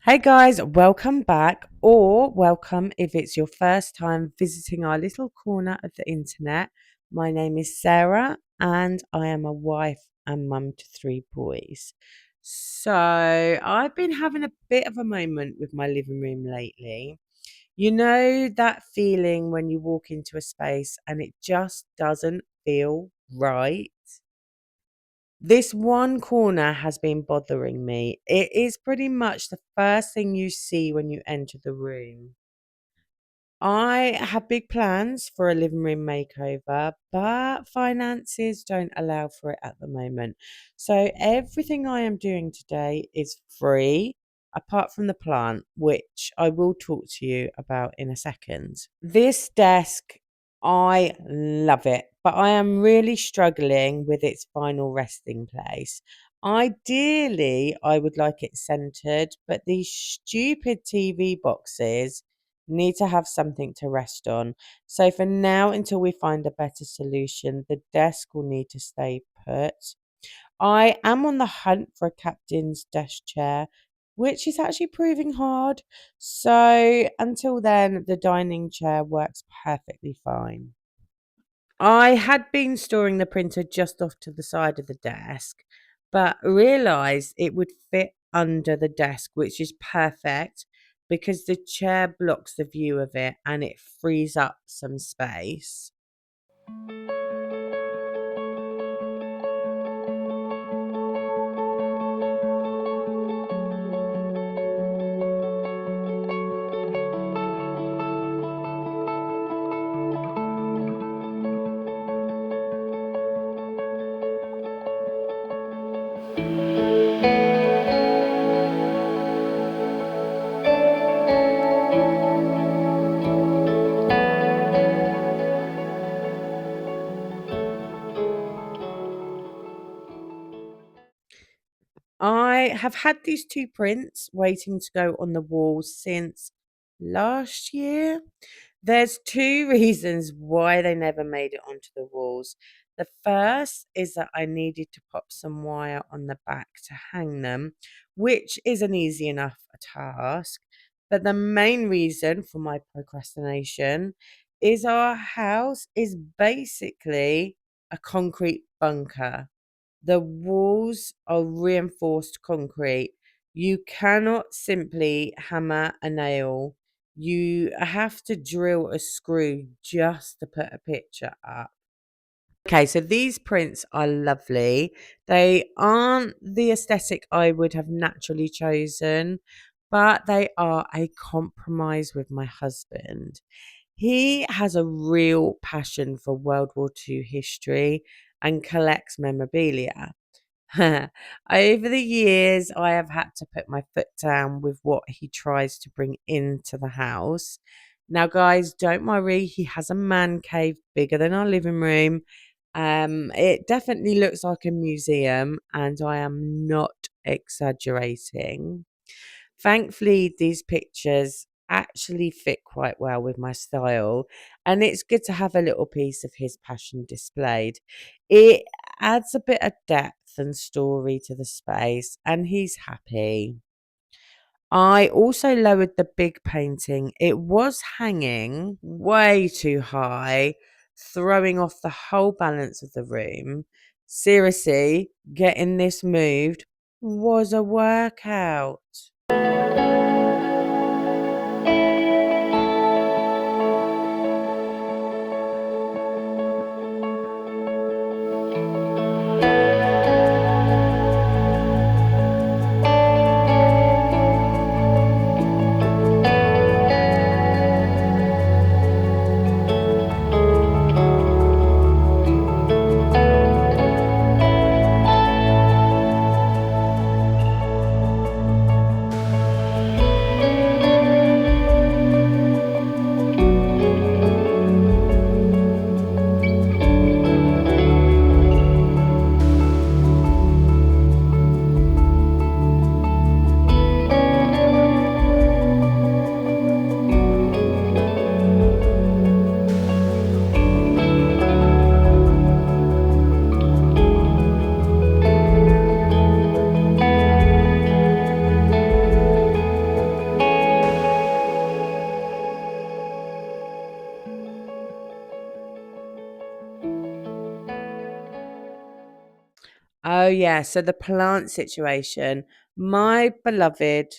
Hey guys, welcome back, or welcome if it's your first time visiting our little corner of the internet. My name is Sarah, and I am a wife and mum to three boys. So, I've been having a bit of a moment with my living room lately. You know that feeling when you walk into a space and it just doesn't feel right? This one corner has been bothering me. It is pretty much the first thing you see when you enter the room. I have big plans for a living room makeover, but finances don't allow for it at the moment. So everything I am doing today is free, apart from the plant, which I will talk to you about in a second. This desk, I love it, but I am really struggling with its final resting place. Ideally, I would like it centered, but these stupid TV boxes need to have something to rest on. So for now, until we find a better solution, the desk will need to stay put. I am on the hunt for a captain's desk chair, which is actually proving hard. So until then, the dining chair works perfectly fine. I had been storing the printer just off to the side of the desk, but realised it would fit under the desk, which is perfect because the chair blocks the view of it and it frees up some space. I have had these two prints waiting to go on the walls since last year. There's two reasons why they never made it onto the walls. The first is that I needed to pop some wire on the back to hang them, which is an easy enough task. But the main reason for my procrastination is our house is basically a concrete bunker. The walls are reinforced concrete. You cannot simply hammer a nail. You have to drill a screw just to put a picture up. Okay, so these prints are lovely. They aren't the aesthetic I would have naturally chosen, but they are a compromise with my husband. He has a real passion for World War II history and collects memorabilia. Over the years, I have had to put my foot down with what he tries to bring into the house. Now, guys, don't worry, he has a man cave bigger than our living room. It definitely looks like a museum, and I am not exaggerating. Thankfully, these pictures actually fit quite well with my style, and it's good to have a little piece of his passion displayed. It adds a bit of depth and story to the space, and he's happy. I also lowered the big painting. It was hanging way too high, throwing off the whole balance of the room. Seriously, getting this moved was a workout. Oh, yeah. So the plant situation. My beloved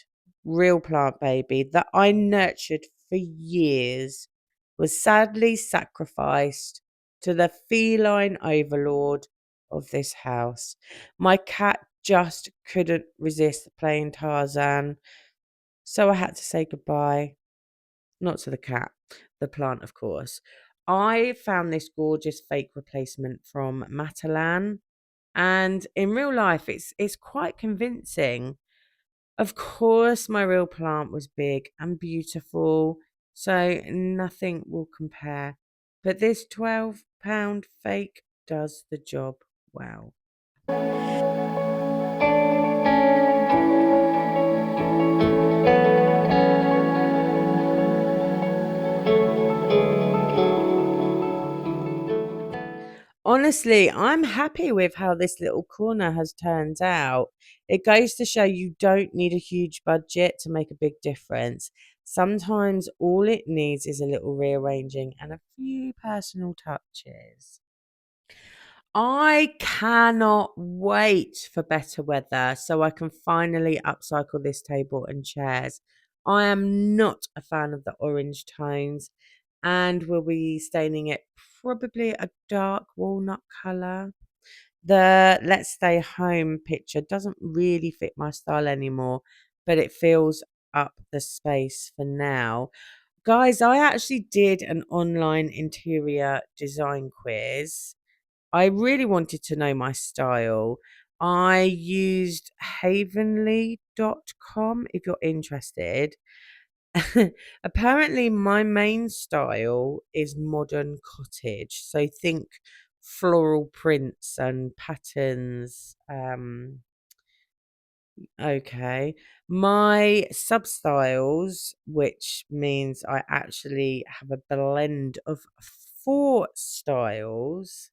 real plant baby that I nurtured for years was sadly sacrificed to the feline overlord of this house. My cat just couldn't resist playing Tarzan, so I had to say goodbye. Not to the cat, the plant, of course. I found this gorgeous fake replacement from Matalan, and in real life, it's quite convincing. Of course, my real plant was big and beautiful, so nothing will compare. But this £12 fake does the job well. Honestly, I'm happy with how this little corner has turned out. It goes to show you don't need a huge budget to make a big difference. Sometimes all it needs is a little rearranging and a few personal touches. I cannot wait for better weather so I can finally upcycle this table and chairs. I am not a fan of the orange tones and will be staining it probably a dark walnut colour. The Let's Stay Home picture doesn't really fit my style anymore, but it fills up the space for now. Guys, I actually did an online interior design quiz. I really wanted to know my style. I used havenly.com if you're interested. Apparently, my main style is modern cottage. So think floral prints and patterns. Okay. My sub styles, which means I actually have a blend of four styles,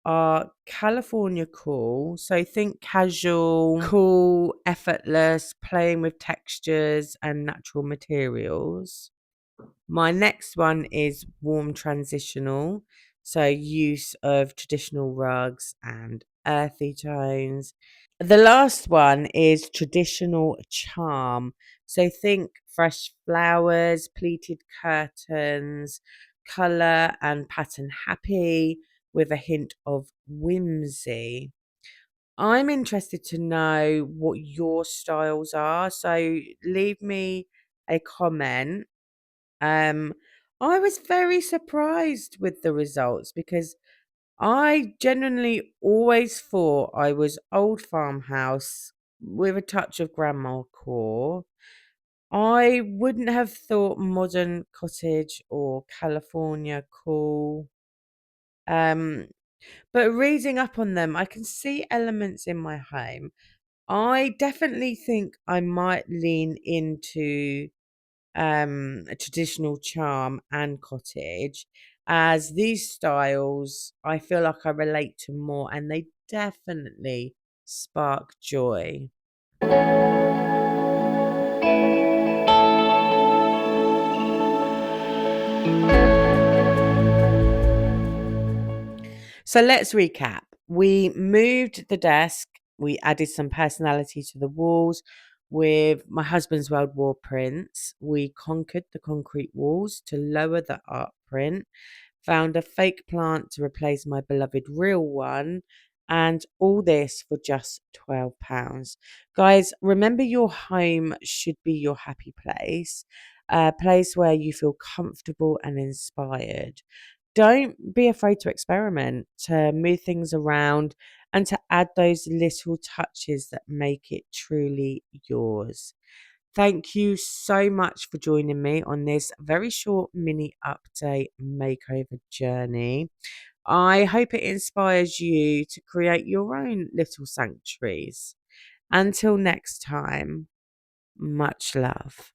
are California cool. So think casual, cool, effortless, playing with textures and natural materials. My next one is warm transitional. So use of traditional rugs and earthy tones. The last one is traditional charm. So think fresh flowers, pleated curtains, colour and pattern happy with a hint of whimsy. I'm interested to know what your styles are. So leave me a comment. um, I was very surprised with the results because I genuinely always thought I was old farmhouse with a touch of grandma core. I wouldn't have thought modern cottage or California cool. Um, but reading up on them, I can see elements in my home. I definitely think I might lean into a traditional charm and cottage, as these styles I feel like I relate to more and they definitely spark joy. So let's recap. We moved the desk, we added some personality to the walls with my husband's World War prints. We conquered the concrete walls to lower the art print, found a fake plant to replace my beloved real one, and all this for just £12. Guys, remember your home should be your happy place, a place where you feel comfortable and inspired. Don't be afraid to experiment, to move things around, and to add those little touches that make it truly yours. Thank you so much for joining me on this very short mini update makeover journey. I hope it inspires you to create your own little sanctuaries. Until next time, much love.